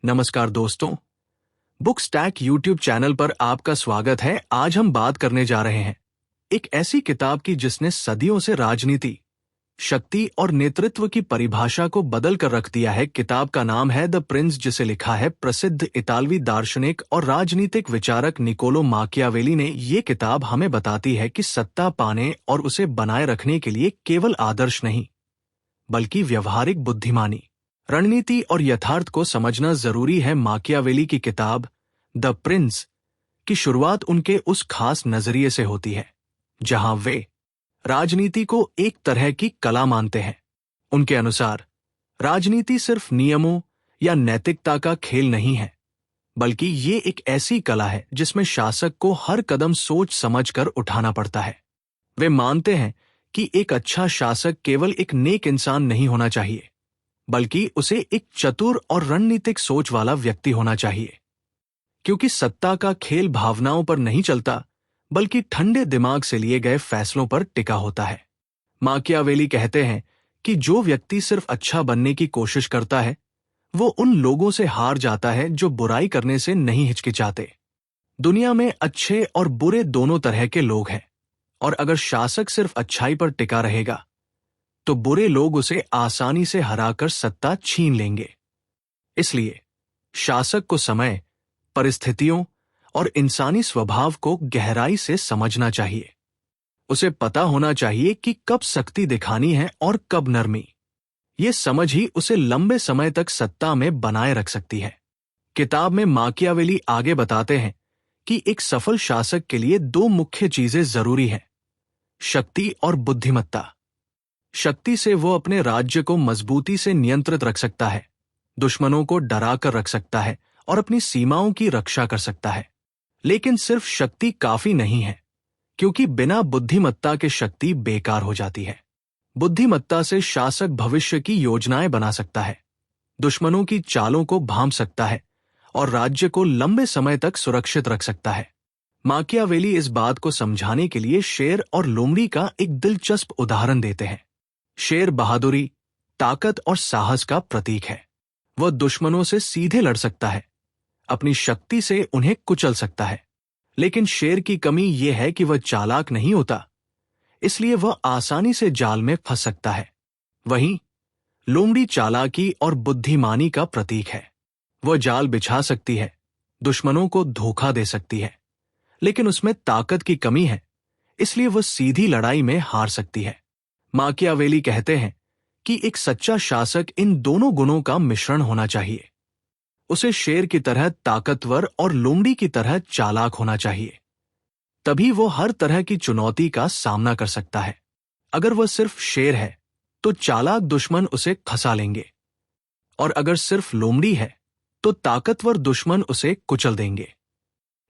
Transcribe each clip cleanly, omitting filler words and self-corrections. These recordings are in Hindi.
नमस्कार दोस्तों, बुक स्टैक यूट्यूब चैनल पर आपका स्वागत है। आज हम बात करने जा रहे हैं एक ऐसी किताब की जिसने सदियों से राजनीति, शक्ति और नेतृत्व की परिभाषा को बदल कर रख दिया है। किताब का नाम है द प्रिंस, जिसे लिखा है प्रसिद्ध इतालवी दार्शनिक और राजनीतिक विचारक निकोलो माकियावेली ने। ये किताब हमें बताती है कि सत्ता पाने और उसे बनाए रखने के लिए केवल आदर्श नहीं, बल्कि व्यवहारिक बुद्धिमानी, रणनीति और यथार्थ को समझना जरूरी है। माकियावेली की किताब द प्रिंस की शुरुआत उनके उस खास नजरिए से होती है जहां वे राजनीति को एक तरह की कला मानते हैं। उनके अनुसार राजनीति सिर्फ नियमों या नैतिकता का खेल नहीं है, बल्कि ये एक ऐसी कला है जिसमें शासक को हर कदम सोच समझकर उठाना पड़ता है। वे मानते हैं कि एक अच्छा शासक केवल एक नेक इंसान नहीं होना चाहिए, बल्कि उसे एक चतुर और रणनीतिक सोच वाला व्यक्ति होना चाहिए, क्योंकि सत्ता का खेल भावनाओं पर नहीं चलता, बल्कि ठंडे दिमाग से लिए गए फैसलों पर टिका होता है। माकियावेली कहते हैं कि जो व्यक्ति सिर्फ अच्छा बनने की कोशिश करता है, वो उन लोगों से हार जाता है जो बुराई करने से नहीं हिचकिचाते। दुनिया में अच्छे और बुरे दोनों तरह के लोग हैं, और अगर शासक सिर्फ अच्छाई पर टिका रहेगा तो बुरे लोग उसे आसानी से हराकर सत्ता छीन लेंगे। इसलिए शासक को समय, परिस्थितियों और इंसानी स्वभाव को गहराई से समझना चाहिए। उसे पता होना चाहिए कि कब सख्ती दिखानी है और कब नरमी। ये समझ ही उसे लंबे समय तक सत्ता में बनाए रख सकती है। किताब में माकियावेली आगे बताते हैं कि एक सफल शासक के लिए दो मुख्य चीजें जरूरी हैं: शक्ति और बुद्धिमत्ता। शक्ति से वो अपने राज्य को मजबूती से नियंत्रित रख सकता है, दुश्मनों को डरा कर रख सकता है और अपनी सीमाओं की रक्षा कर सकता है। लेकिन सिर्फ शक्ति काफी नहीं है, क्योंकि बिना बुद्धिमत्ता के शक्ति बेकार हो जाती है। बुद्धिमत्ता से शासक भविष्य की योजनाएं बना सकता है, दुश्मनों की चालों को भांप सकता है और राज्य को लंबे समय तक सुरक्षित रख सकता है। माकियावेली इस बात को समझाने के लिए शेर और लोमड़ी का एक दिलचस्प उदाहरण देते हैं। शेर बहादुरी, ताकत और साहस का प्रतीक है। वह दुश्मनों से सीधे लड़ सकता है, अपनी शक्ति से उन्हें कुचल सकता है। लेकिन शेर की कमी यह है कि वह चालाक नहीं होता, इसलिए वह आसानी से जाल में फंस सकता है। वहीं लोमड़ी चालाकी और बुद्धिमानी का प्रतीक है। वह जाल बिछा सकती है, दुश्मनों को धोखा दे सकती है, लेकिन उसमें ताकत की कमी है, इसलिए वह सीधी लड़ाई में हार सकती है। माकियावेली कहते हैं कि एक सच्चा शासक इन दोनों गुणों का मिश्रण होना चाहिए। उसे शेर की तरह ताकतवर और लोमड़ी की तरह चालाक होना चाहिए, तभी वो हर तरह की चुनौती का सामना कर सकता है। अगर वह सिर्फ शेर है तो चालाक दुश्मन उसे खसा लेंगे, और अगर सिर्फ लोमड़ी है तो ताकतवर दुश्मन उसे कुचल देंगे।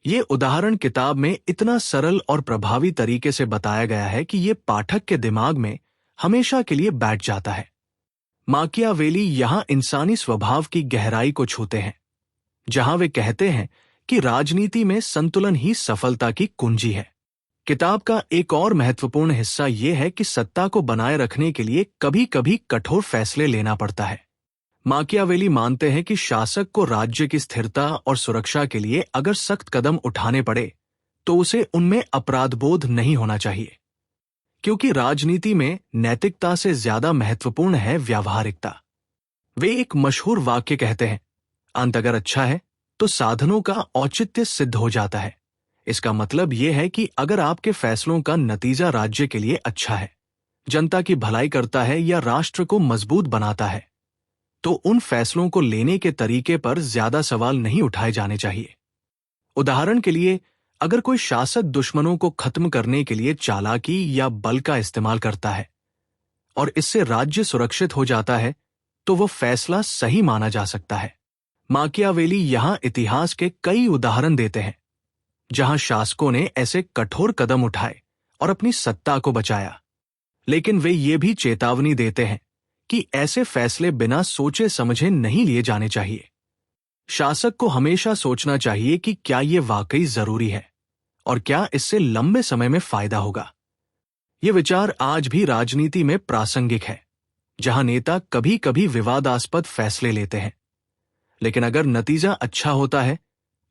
ये उदाहरण किताब में इतना सरल और प्रभावी तरीके से बताया गया है कि ये पाठक के दिमाग में हमेशा के लिए बैठ जाता है। माकियावेली यहां इंसानी स्वभाव की गहराई को छूते हैं, जहां वे कहते हैं कि राजनीति में संतुलन ही सफलता की कुंजी है। किताब का एक और महत्वपूर्ण हिस्सा यह है कि सत्ता को बनाए रखने के लिए कभी कभी कठोर फैसले लेना पड़ता है। माकियावेली मानते हैं कि शासक को राज्य की स्थिरता और सुरक्षा के लिए अगर सख्त कदम उठाने पड़े तो उसे उनमें अपराधबोध नहीं होना चाहिए, क्योंकि राजनीति में नैतिकता से ज्यादा महत्वपूर्ण है व्यावहारिकता। वे एक मशहूर वाक्य कहते हैं, अंत अगर अच्छा है तो साधनों का औचित्य सिद्ध हो जाता है। इसका मतलब यह है कि अगर आपके फैसलों का नतीजा राज्य के लिए अच्छा है, जनता की भलाई करता है या राष्ट्र को मजबूत बनाता है, तो उन फैसलों को लेने के तरीके पर ज्यादा सवाल नहीं उठाए जाने चाहिए। उदाहरण के लिए, अगर कोई शासक दुश्मनों को खत्म करने के लिए चालाकी या बल का इस्तेमाल करता है और इससे राज्य सुरक्षित हो जाता है, तो वो फैसला सही माना जा सकता है। माकियावेली यहां इतिहास के कई उदाहरण देते हैं जहां शासकों ने ऐसे कठोर कदम उठाए और अपनी सत्ता को बचाया, लेकिन वे ये भी चेतावनी देते हैं कि ऐसे फैसले बिना सोचे समझे नहीं लिए जाने चाहिए। शासक को हमेशा सोचना चाहिए कि क्या ये वाकई जरूरी है और क्या इससे लंबे समय में फायदा होगा। ये विचार आज भी राजनीति में प्रासंगिक है, जहां नेता कभी कभी विवादास्पद फैसले लेते हैं, लेकिन अगर नतीजा अच्छा होता है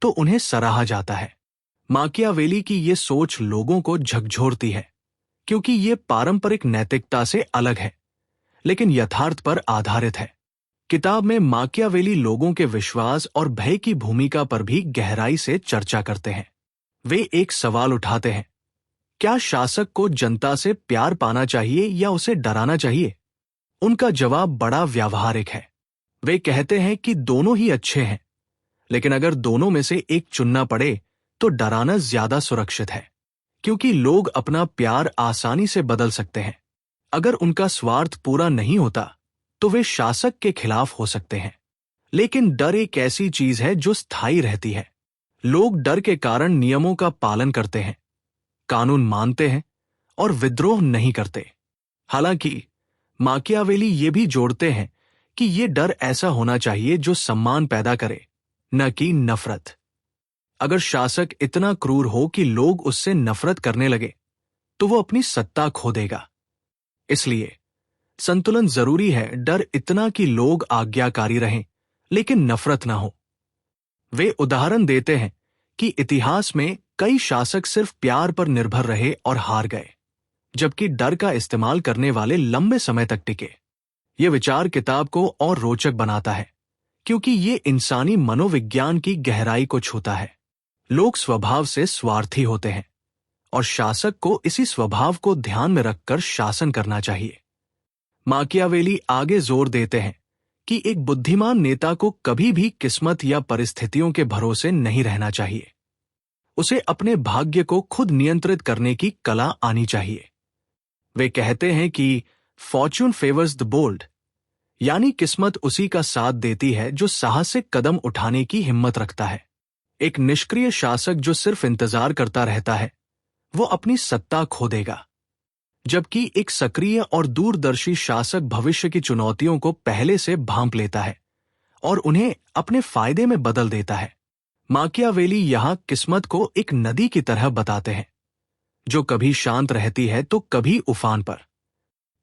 तो उन्हें सराहा जाता है। माकियावेली की ये सोच लोगों को झकझोरती है, क्योंकि ये पारंपरिक नैतिकता से अलग है, लेकिन यथार्थ पर आधारित है। किताब में माकियावेली लोगों के विश्वास और भय की भूमिका पर भी गहराई से चर्चा करते हैं। वे एक सवाल उठाते हैं, क्या शासक को जनता से प्यार पाना चाहिए या उसे डराना चाहिए? उनका जवाब बड़ा व्यावहारिक है। वे कहते हैं कि दोनों ही अच्छे हैं, लेकिन अगर दोनों में से एक चुनना पड़े तो डराना ज्यादा सुरक्षित है, क्योंकि लोग अपना प्यार आसानी से बदल सकते हैं। अगर उनका स्वार्थ पूरा नहीं होता तो वे शासक के खिलाफ हो सकते हैं। लेकिन डर एक ऐसी चीज है जो स्थायी रहती है। लोग डर के कारण नियमों का पालन करते हैं, कानून मानते हैं और विद्रोह नहीं करते। हालांकि माकियावेली ये भी जोड़ते हैं कि ये डर ऐसा होना चाहिए जो सम्मान पैदा करे, न कि नफरत। अगर शासक इतना क्रूर हो कि लोग उससे नफरत करने लगे तो वो अपनी सत्ता खो देगा। इसलिए संतुलन जरूरी है, डर इतना कि लोग आज्ञाकारी रहें लेकिन नफरत ना हो। वे उदाहरण देते हैं कि इतिहास में कई शासक सिर्फ प्यार पर निर्भर रहे और हार गए, जबकि डर का इस्तेमाल करने वाले लंबे समय तक टिके। ये विचार किताब को और रोचक बनाता है, क्योंकि ये इंसानी मनोविज्ञान की गहराई को छूता है। लोग स्वभाव से स्वार्थी होते हैं और शासक को इसी स्वभाव को ध्यान में रखकर शासन करना चाहिए। माकियावेली आगे जोर देते हैं कि एक बुद्धिमान नेता को कभी भी किस्मत या परिस्थितियों के भरोसे नहीं रहना चाहिए। उसे अपने भाग्य को खुद नियंत्रित करने की कला आनी चाहिए। वे कहते हैं कि फॉर्च्यून फेवर्स द बोल्ड, यानी किस्मत उसी का साथ देती है जो साहसिक कदम उठाने की हिम्मत रखता है। एक निष्क्रिय शासक जो सिर्फ इंतजार करता रहता है, वो अपनी सत्ता खो देगा, जबकि एक सक्रिय और दूरदर्शी शासक भविष्य की चुनौतियों को पहले से भांप लेता है और उन्हें अपने फायदे में बदल देता है। माकियावेली यहां किस्मत को एक नदी की तरह बताते हैं, जो कभी शांत रहती है तो कभी उफान पर।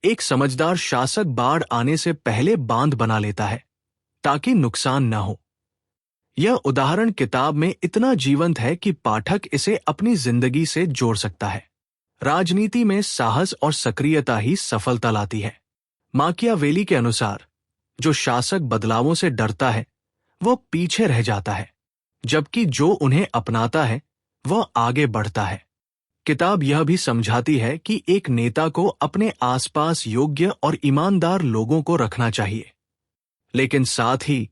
एक समझदार शासक बाढ़ आने से पहले बांध बना लेता है ताकि नुकसान न हो। यह उदाहरण किताब में इतना जीवंत है कि पाठक इसे अपनी जिंदगी से जोड़ सकता है। राजनीति में साहस और सक्रियता ही सफलता लाती है। माकियावेली के अनुसार जो शासक बदलावों से डरता है वह पीछे रह जाता है, जबकि जो उन्हें अपनाता है वह आगे बढ़ता है। किताब यह भी समझाती है कि एक नेता को अपने आसपास योग्य और ईमानदार लोगों को रखना चाहिए, लेकिन साथ ही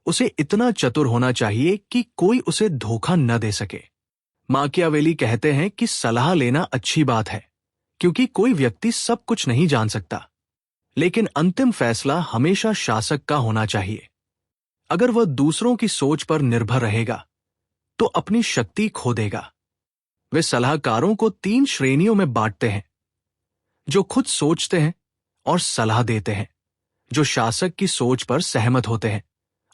उसे इतना चतुर होना चाहिए कि कोई उसे धोखा न दे सके। माकियावेली कहते हैं कि सलाह लेना अच्छी बात है, क्योंकि कोई व्यक्ति सब कुछ नहीं जान सकता, लेकिन अंतिम फैसला हमेशा शासक का होना चाहिए। अगर वह दूसरों की सोच पर निर्भर रहेगा तो अपनी शक्ति खो देगा। वे सलाहकारों को 3 श्रेणियों में बांटते हैं, जो खुद सोचते हैं और सलाह देते हैं, जो शासक की सोच पर सहमत होते हैं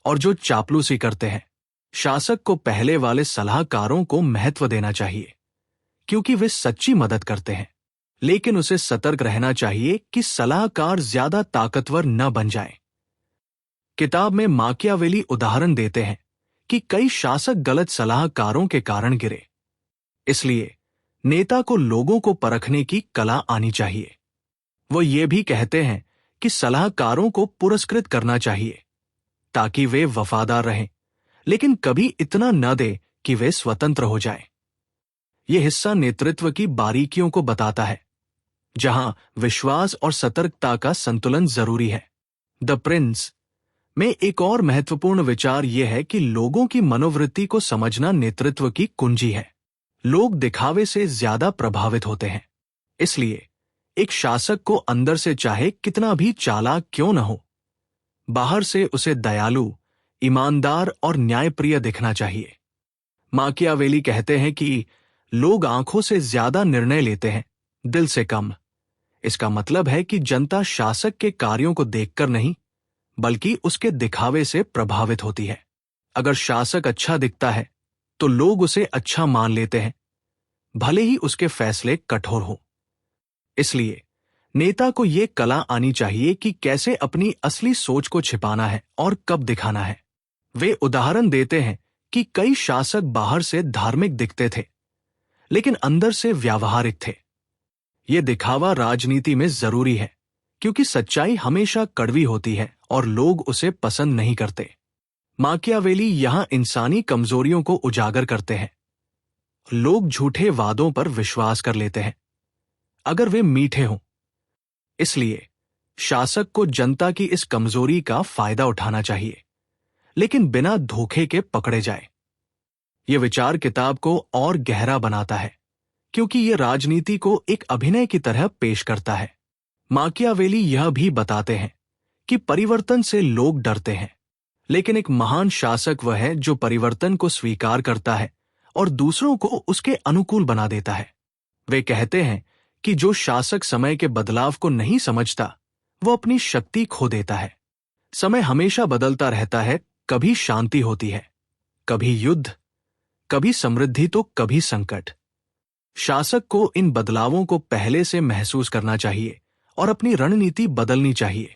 और जो चापलूसी करते हैं। शासक को पहले वाले सलाहकारों को महत्व देना चाहिए, क्योंकि वे सच्ची मदद करते हैं, लेकिन उसे सतर्क रहना चाहिए कि सलाहकार ज्यादा ताकतवर न बन जाए। किताब में माकियावेली उदाहरण देते हैं कि कई शासक गलत सलाहकारों के कारण गिरे। इसलिए नेता को लोगों को परखने की कला आनी चाहिए। वो ये भी कहते हैं कि सलाहकारों को पुरस्कृत करना चाहिए ताकि वे वफादार रहें, लेकिन कभी इतना न दे कि वे स्वतंत्र हो जाएं। यह हिस्सा नेतृत्व की बारीकियों को बताता है, जहां विश्वास और सतर्कता का संतुलन जरूरी है। द प्रिंस में एक और महत्वपूर्ण विचार यह है कि लोगों की मनोवृत्ति को समझना नेतृत्व की कुंजी है। लोग दिखावे से ज्यादा प्रभावित होते हैं, इसलिए एक शासक को अंदर से चाहे कितना भी चालाक क्यों न हो, बाहर से उसे दयालु, ईमानदार और न्यायप्रिय दिखना चाहिए। माकियावेली कहते हैं कि लोग आंखों से ज्यादा निर्णय लेते हैं, दिल से कम। इसका मतलब है कि जनता शासक के कार्यों को देखकर नहीं, बल्कि उसके दिखावे से प्रभावित होती है। अगर शासक अच्छा दिखता है तो लोग उसे अच्छा मान लेते हैं, भले ही उसके फैसले कठोर हो। इसलिए नेता को यह कला आनी चाहिए कि कैसे अपनी असली सोच को छिपाना है और कब दिखाना है। वे उदाहरण देते हैं कि कई शासक बाहर से धार्मिक दिखते थे, लेकिन अंदर से व्यावहारिक थे। ये दिखावा राजनीति में जरूरी है, क्योंकि सच्चाई हमेशा कड़वी होती है और लोग उसे पसंद नहीं करते। माकियावेली यहां इंसानी कमजोरियों को उजागर करते हैं। लोग झूठे वादों पर विश्वास कर लेते हैं, अगर वे मीठे हों। इसलिए शासक को जनता की इस कमजोरी का फायदा उठाना चाहिए, लेकिन बिना धोखे के पकड़े जाए। यह विचार किताब को और गहरा बनाता है, क्योंकि यह राजनीति को एक अभिनय की तरह पेश करता है। माकियावेली यह भी बताते हैं कि परिवर्तन से लोग डरते हैं, लेकिन एक महान शासक वह है जो परिवर्तन को स्वीकार करता है और दूसरों को उसके अनुकूल बना देता है। वे कहते हैं कि जो शासक समय के बदलाव को नहीं समझता, वो अपनी शक्ति खो देता है। समय हमेशा बदलता रहता है, कभी शांति होती है, कभी युद्ध, कभी समृद्धि तो कभी संकट। शासक को इन बदलावों को पहले से महसूस करना चाहिए और अपनी रणनीति बदलनी चाहिए।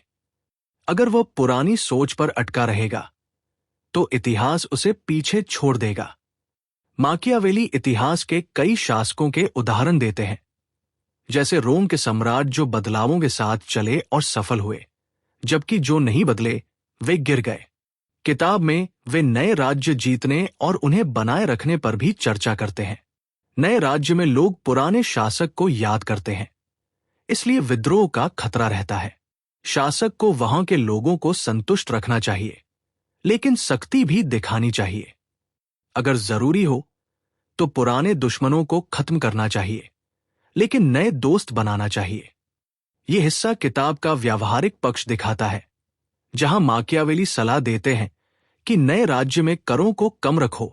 अगर वह पुरानी सोच पर अटका रहेगा, तो इतिहास उसे पीछे छोड़ देगा। माकियावेली इतिहास के कई शासकों के उदाहरण देते हैं, जैसे रोम के सम्राट जो बदलावों के साथ चले और सफल हुए, जबकि जो नहीं बदले वे गिर गए। किताब में वे नए राज्य जीतने और उन्हें बनाए रखने पर भी चर्चा करते हैं। नए राज्य में लोग पुराने शासक को याद करते हैं, इसलिए विद्रोह का खतरा रहता है। शासक को वहां के लोगों को संतुष्ट रखना चाहिए, लेकिन सख्ती भी दिखानी चाहिए। अगर जरूरी हो तो पुराने दुश्मनों को खत्म करना चाहिए, लेकिन नए दोस्त बनाना चाहिए। यह हिस्सा किताब का व्यावहारिक पक्ष दिखाता है, जहां माकियावेली सलाह देते हैं कि नए राज्य में करों को कम रखो,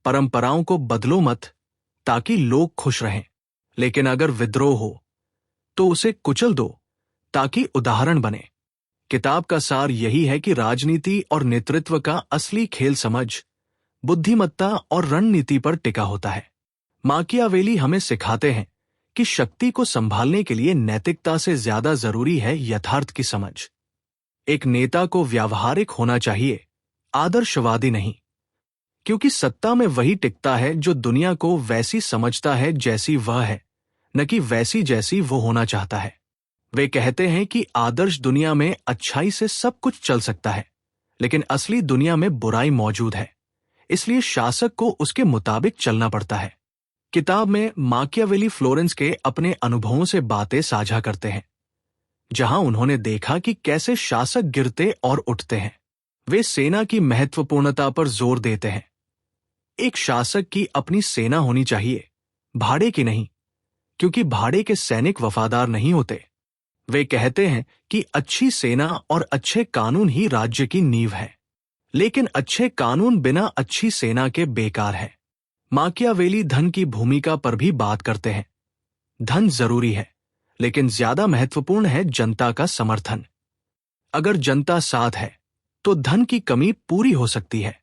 परंपराओं को बदलो मत, ताकि लोग खुश रहें। लेकिन अगर विद्रोह हो तो उसे कुचल दो, ताकि उदाहरण बने। किताब का सार यही है कि राजनीति और नेतृत्व का असली खेल समझ, बुद्धिमत्ता और रणनीति पर टिका होता है। माकियावेली हमें सिखाते हैं कि शक्ति को संभालने के लिए नैतिकता से ज्यादा जरूरी है यथार्थ की समझ। एक नेता को व्यावहारिक होना चाहिए, आदर्शवादी नहीं, क्योंकि सत्ता में वही टिकता है जो दुनिया को वैसी समझता है जैसी वह है, न कि वैसी जैसी वो होना चाहता है। वे कहते हैं कि आदर्श दुनिया में अच्छाई से सब कुछ चल सकता है, लेकिन असली दुनिया में बुराई मौजूद है, इसलिए शासक को उसके मुताबिक चलना पड़ता है। किताब में माकियावेली फ्लोरेंस के अपने अनुभवों से बातें साझा करते हैं, जहां उन्होंने देखा कि कैसे शासक गिरते और उठते हैं। वे सेना की महत्वपूर्णता पर जोर देते हैं। एक शासक की अपनी सेना होनी चाहिए, भाड़े की नहीं, क्योंकि भाड़े के सैनिक वफादार नहीं होते। वे कहते हैं कि अच्छी सेना और अच्छे कानून ही राज्य की नींव है, लेकिन अच्छे कानून बिना अच्छी सेना के बेकार है। माकियावेली धन की भूमिका पर भी बात करते हैं। धन जरूरी है, लेकिन ज्यादा महत्वपूर्ण है जनता का समर्थन। अगर जनता साथ है तो धन की कमी पूरी हो सकती है,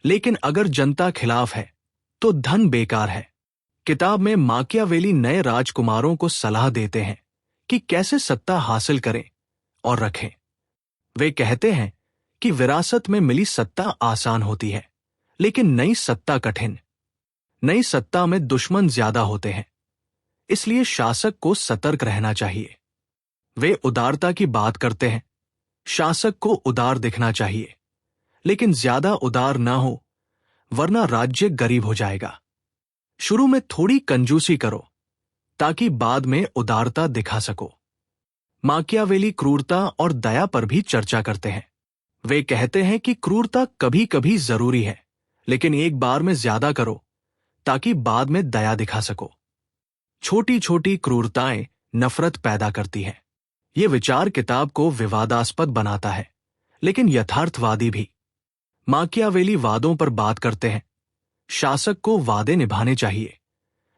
लेकिन अगर जनता खिलाफ है तो धन बेकार है। किताब में माकियावेली नए राजकुमारों को सलाह देते हैं कि कैसे सत्ता हासिल करें और रखें। वे कहते हैं कि विरासत में मिली सत्ता आसान होती है, लेकिन नई सत्ता कठिन। नई सत्ता में दुश्मन ज्यादा होते हैं, इसलिए शासक को सतर्क रहना चाहिए। वे उदारता की बात करते हैं। शासक को उदार दिखना चाहिए, लेकिन ज्यादा उदार ना हो, वरना राज्य गरीब हो जाएगा। शुरू में थोड़ी कंजूसी करो, ताकि बाद में उदारता दिखा सको। माकियावेली क्रूरता और दया पर भी चर्चा करते हैं। वे कहते हैं कि क्रूरता कभी कभी जरूरी है, लेकिन एक बार में ज्यादा करो, ताकि बाद में दया दिखा सको। छोटी छोटी क्रूरताएं नफरत पैदा करती हैं। ये विचार किताब को विवादास्पद बनाता है, लेकिन यथार्थवादी भी। माकियावेली वादों पर बात करते हैं। शासक को वादे निभाने चाहिए,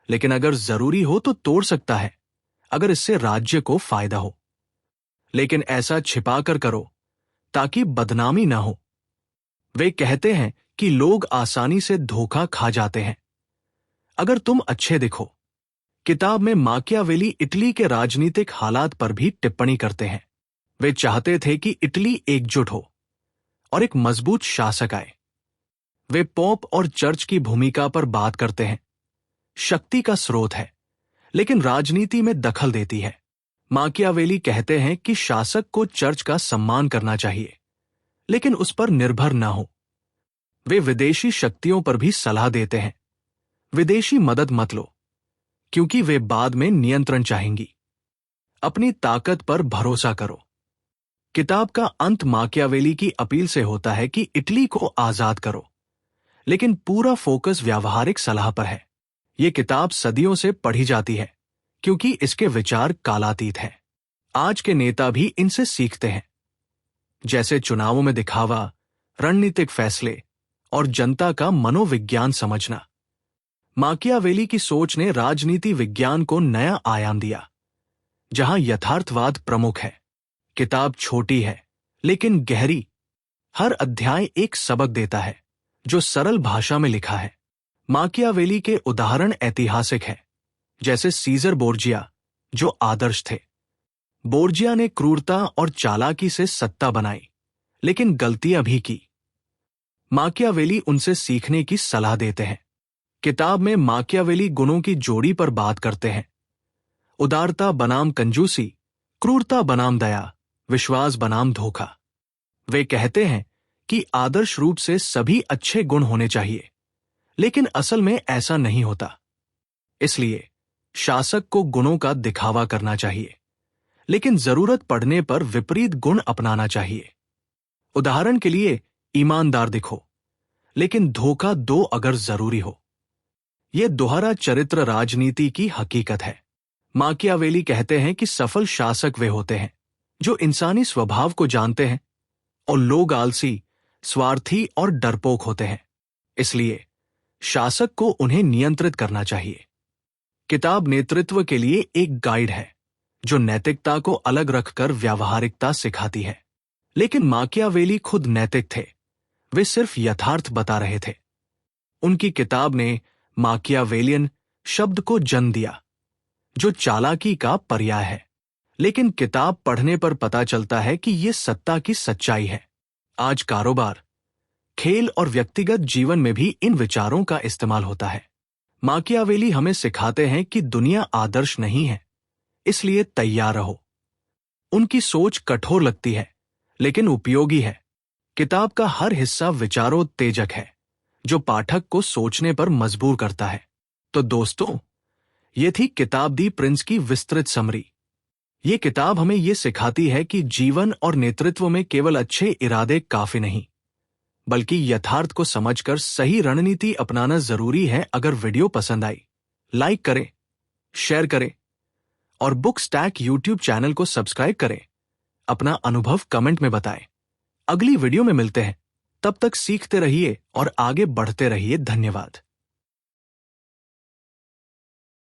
लेकिन अगर जरूरी हो तो तोड़ सकता है, अगर इससे राज्य को फायदा हो। लेकिन ऐसा छिपाकर करो, ताकि बदनामी ना हो। वे कहते हैं कि लोग आसानी से धोखा खा जाते हैं अगर तुम अच्छे दिखो। किताब में माकियावेली इटली के राजनीतिक हालात पर भी टिप्पणी करते हैं। वे चाहते थे कि इटली एकजुट हो और एक मजबूत शासक आए, वे पोप और चर्च की भूमिका पर बात करते हैं। शक्ति का स्रोत है, लेकिन राजनीति में दखल देती है। माकियावेली कहते हैं कि शासक को चर्च का सम्मान करना चाहिए, लेकिन उस पर निर्भर न हो। वे विदेशी शक्तियों पर भी सलाह देते हैं। विदेशी मदद मत लो, क्योंकि वे बाद में नियंत्रण चाहेंगी। अपनी ताकत पर भरोसा करो। किताब का अंत माकियावेली की अपील से होता है कि इटली को आजाद करो, लेकिन पूरा फोकस व्यावहारिक सलाह पर है। यह किताब सदियों से पढ़ी जाती है, क्योंकि इसके विचार कालातीत हैं। आज के नेता भी इनसे सीखते हैं, जैसे चुनावों में दिखावा, रणनीतिक फैसले और जनता का मनोविज्ञान समझना। माकियावेली की सोच ने राजनीति विज्ञान को नया आयाम दिया, जहां यथार्थवाद प्रमुख है। किताब छोटी है, लेकिन गहरी। हर अध्याय एक सबक देता है, जो सरल भाषा में लिखा है। माकियावेली के उदाहरण ऐतिहासिक हैं, जैसे सीजर बोर्जिया, जो आदर्श थे। बोर्जिया ने क्रूरता और चालाकी से सत्ता बनाई, लेकिन गलतियां भी की। माकियावेली उनसे सीखने की सलाह देते हैं। किताब में माकियावेली गुणों की जोड़ी पर बात करते हैं। उदारता बनाम कंजूसी, क्रूरता बनाम दया, विश्वास बनाम धोखा। वे कहते हैं कि आदर्श रूप से सभी अच्छे गुण होने चाहिए, लेकिन असल में ऐसा नहीं होता। इसलिए शासक को गुणों का दिखावा करना चाहिए, लेकिन जरूरत पड़ने पर विपरीत गुण अपनाना चाहिए। उदाहरण के लिए, ईमानदार दिखो, लेकिन धोखा दो अगर जरूरी हो। यह दोहरा चरित्र राजनीति की हकीकत है। माकियावेली कहते हैं कि सफल शासक वे होते हैं जो इंसानी स्वभाव को जानते हैं, और लोग आलसी, स्वार्थी और डरपोक होते हैं। इसलिए शासक को उन्हें नियंत्रित करना चाहिए। किताब नेतृत्व के लिए एक गाइड है, जो नैतिकता को अलग रखकर व्यावहारिकता सिखाती है। लेकिन माकियावेली खुद नैतिक थे, वे सिर्फ यथार्थ बता रहे थे। उनकी किताब ने माकियावेलियन शब्द को जन्म दिया, जो चालाकी का पर्याय है। लेकिन किताब पढ़ने पर पता चलता है कि यह सत्ता की सच्चाई है। आज कारोबार, खेल और व्यक्तिगत जीवन में भी इन विचारों का इस्तेमाल होता है। माकियावेली हमें सिखाते हैं कि दुनिया आदर्श नहीं है, इसलिए तैयार रहो। उनकी सोच कठोर लगती है, लेकिन उपयोगी है। किताब का हर हिस्सा विचारोत्तेजक है, जो पाठक को सोचने पर मजबूर करता है। तो दोस्तों, ये थी किताब दी प्रिंस की विस्तृत समरी। ये किताब हमें ये सिखाती है कि जीवन और नेतृत्व में केवल अच्छे इरादे काफी नहीं, बल्कि यथार्थ को समझकर सही रणनीति अपनाना जरूरी है। अगर वीडियो पसंद आई, लाइक करें, शेयर करें और बुक स्टैक यूट्यूब चैनल को सब्सक्राइब करें। अपना अनुभव कमेंट में बताएं। अगली वीडियो में मिलते हैं, तब तक सीखते रहिए और आगे बढ़ते रहिए। धन्यवाद।